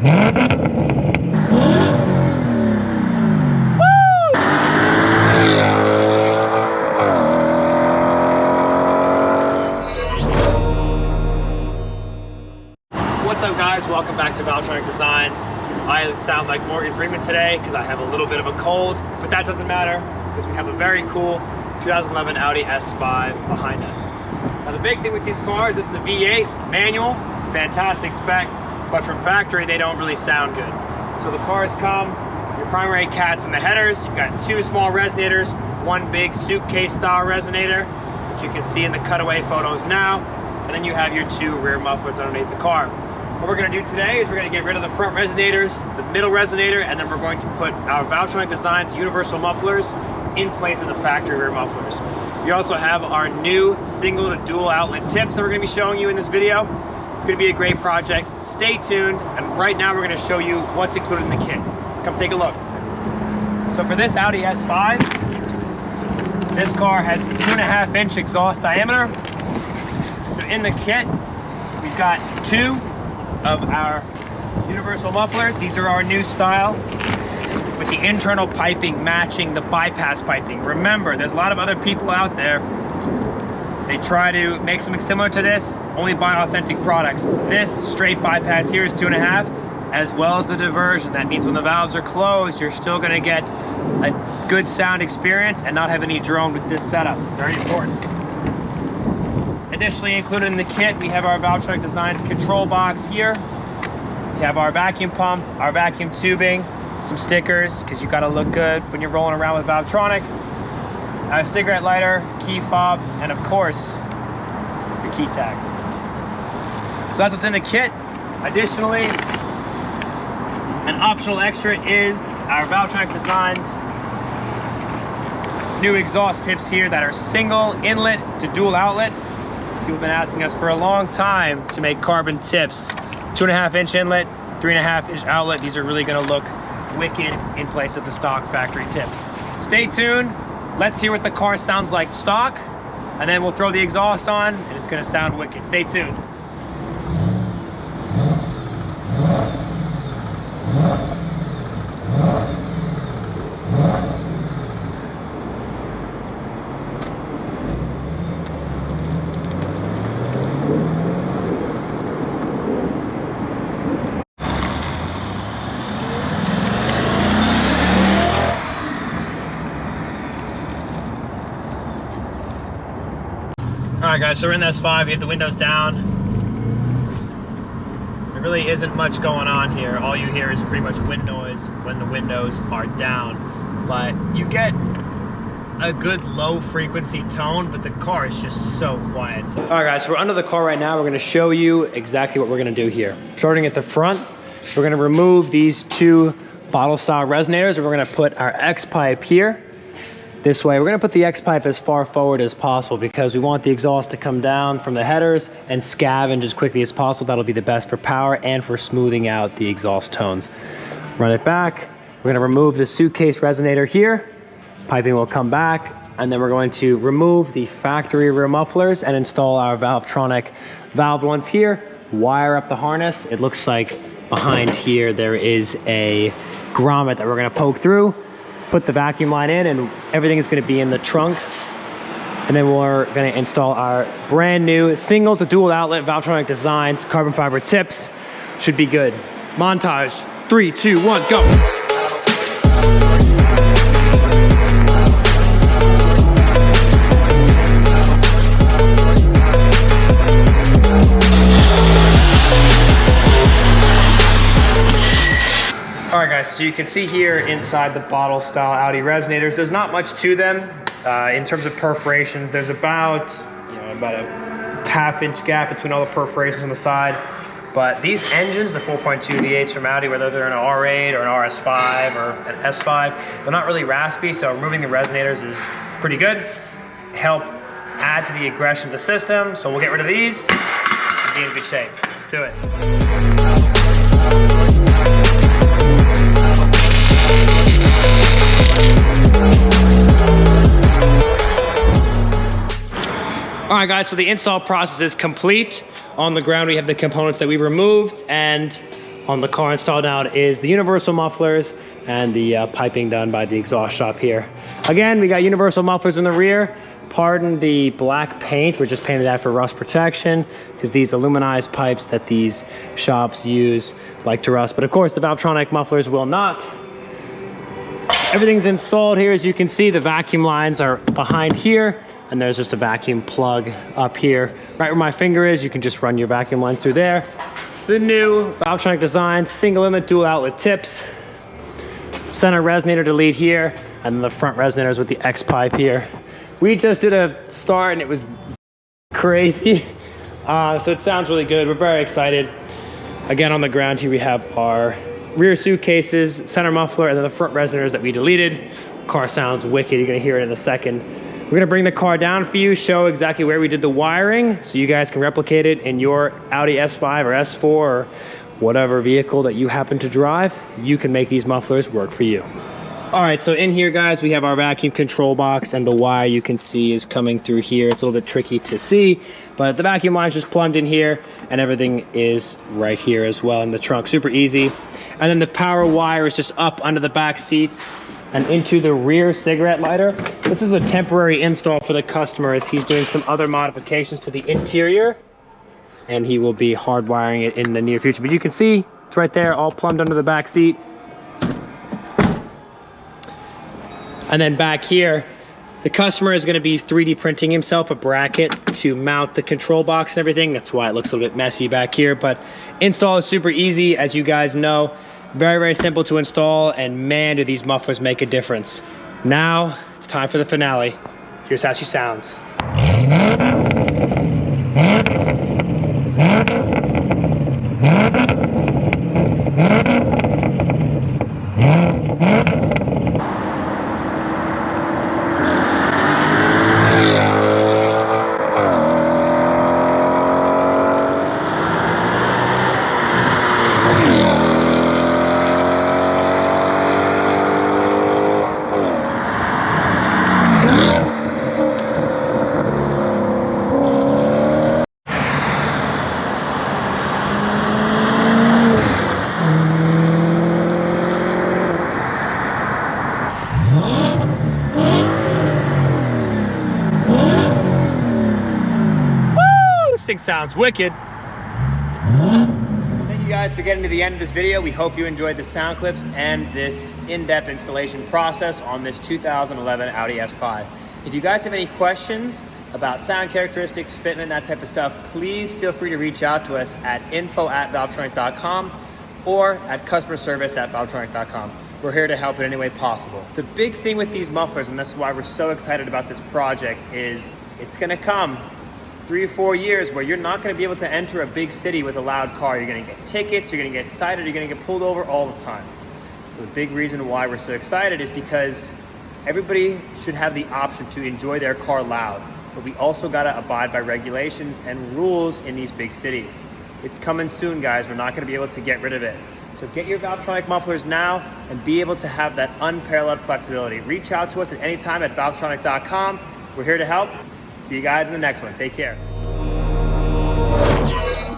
What's up, guys? Welcome back to Valvetronic Designs. I sound like Morgan Freeman today because I have a little bit of a cold, but that doesn't matter because we have a very cool 2011 Audi S5 behind us. Now, the big thing with these cars, this is a V8 manual, fantastic spec, but from factory they don't really sound good. So the cars come, your primary cats in the headers, you've got two small resonators, one big suitcase style resonator, which you can see in the cutaway photos now, and then you have your two rear mufflers underneath the car. What we're going to do today is we're going to get rid of the front resonators, the middle resonator, and then we're going to put our Valvetronic Designs universal mufflers in place of the factory rear mufflers. We also have our new single to dual outlet tips that we're going to be showing you in this video. It's going to be a great project. Stay tuned, and right now we're going to show you what's included in the kit. Come take a look. So for this Audi S5, this car has 2.5-inch exhaust diameter. So in the kit, we've got two of our universal mufflers. These are our new style with the internal piping matching the bypass piping. Remember, there's a lot of other people out there, they try to make something similar to this, only buy authentic products. This straight bypass here is 2.5, as well as the diversion. That means when the valves are closed, you're still gonna get a good sound experience and not have any drone with this setup. Very important. Additionally included in the kit, we have our Valvetronic Designs control box here. We have our vacuum pump, our vacuum tubing, some stickers, because you gotta look good when you're rolling around with Valvetronic, a cigarette lighter, key fob, and of course, your key tag. So that's what's in the kit. Additionally, an optional extra is our Valvetronic Designs new exhaust tips here that are single inlet to dual outlet. People have been asking us for a long time to make carbon tips. 2.5-inch inlet, 3.5-inch outlet. These are really gonna look wicked in place of the stock factory tips. Stay tuned. Let's hear what the car sounds like stock, and then we'll throw the exhaust on and it's gonna sound wicked. Stay tuned. All right, guys, so we're in the S5, we have the windows down. There really isn't much going on here. All you hear is pretty much wind noise when the windows are down. But you get a good low frequency tone, but the car is just so quiet. All right, guys, so we're under the car right now. We're gonna show you exactly what we're gonna do here. Starting at the front, we're gonna remove these two bottle style resonators, and we're gonna put our X pipe here. This way, we're gonna put the X pipe as far forward as possible because we want the exhaust to come down from the headers and scavenge as quickly as possible. That'll be the best for power and for smoothing out the exhaust tones. Run it back. We're gonna remove the suitcase resonator here. Piping will come back, and then we're going to remove the factory rear mufflers and install our Valvetronic valved ones here. Wire up the harness. It looks like behind here there is a grommet that we're gonna poke through. Put the vacuum line in, and everything is going to be in the trunk. And then we're going to install our brand new single to dual outlet Valvetronic Designs carbon fiber tips. Should be good. Montage. 3, 2, 1, go. All right, guys, so you can see here inside the bottle style Audi resonators, there's not much to them. In terms of perforations, there's about a 1/2-inch gap between all the perforations on the side. But these engines, the 4.2 V8s from Audi, whether they're an R8 or an RS5 or an S5, they're not really raspy, so removing the resonators is pretty good. Help add to the aggression of the system. So we'll get rid of these and be in good shape. Let's do it. All right, guys, so the install process is complete. On the ground, we have the components that we removed, and on the car installed now is the universal mufflers and the piping done by the exhaust shop here. Again, we got universal mufflers in the rear. Pardon the black paint, we're just painted that for rust protection because these aluminized pipes that these shops use like to rust. But of course the Valvetronic mufflers will not. Everything's installed here. As you can see, the vacuum lines are behind here, and there's just a vacuum plug up here. Right where my finger is, you can just run your vacuum lines through there. The new Valvetronic design, single inlet dual outlet tips. Center resonator to lead here, and then the front resonators with the X pipe here. We just did a start and it was crazy. So it sounds really good. We're very excited. Again, on the ground here, we have our rear suitcases, center muffler, and then the front resonators that we deleted. Car sounds wicked. You're gonna hear it in a second. We're gonna bring the car down for you, show exactly where we did the wiring so you guys can replicate it in your Audi S5 or S4 or whatever vehicle that you happen to drive. You can make these mufflers work for you. All right, so in here, guys, we have our vacuum control box, and the wire you can see is coming through here. It's a little bit tricky to see, but the vacuum line is just plumbed in here, and everything is right here as well in the trunk. Super easy. And then the power wire is just up under the back seats and into the rear cigarette lighter. This is a temporary install for the customer as he's doing some other modifications to the interior, and he will be hardwiring it in the near future. But you can see it's right there, all plumbed under the back seat. And then back here, the customer is going to be 3D printing himself a bracket to mount the control box and everything. That's why it looks a little bit messy back here, but install is super easy, as you guys know. Very, very simple to install, and man, do these mufflers make a difference. Now, it's time for the finale. Here's how she sounds. Sounds wicked. Thank you guys for getting to the end of this video. We hope you enjoyed the sound clips and this in-depth installation process on this 2011 Audi S5. If you guys have any questions about sound characteristics, fitment, that type of stuff, please feel free to reach out to us at info@valvetronic.com or at customerservice@valvetronic.com. We're here to help in any way possible. The big thing with these mufflers, and that's why we're so excited about this project, is it's gonna come 3 or 4 years where you're not going to be able to enter a big city with a loud car. You're going to get tickets, you're going to get cited, you're going to get pulled over all the time. So the big reason why we're so excited is because everybody should have the option to enjoy their car loud, but we also got to abide by regulations and rules in these big cities. It's coming soon, guys. We're not going to be able to get rid of it. So get your Valvetronic mufflers now and be able to have that unparalleled flexibility. Reach out to us at any time at valvetronic.com. We're here to help. See you guys in the next one. Take care.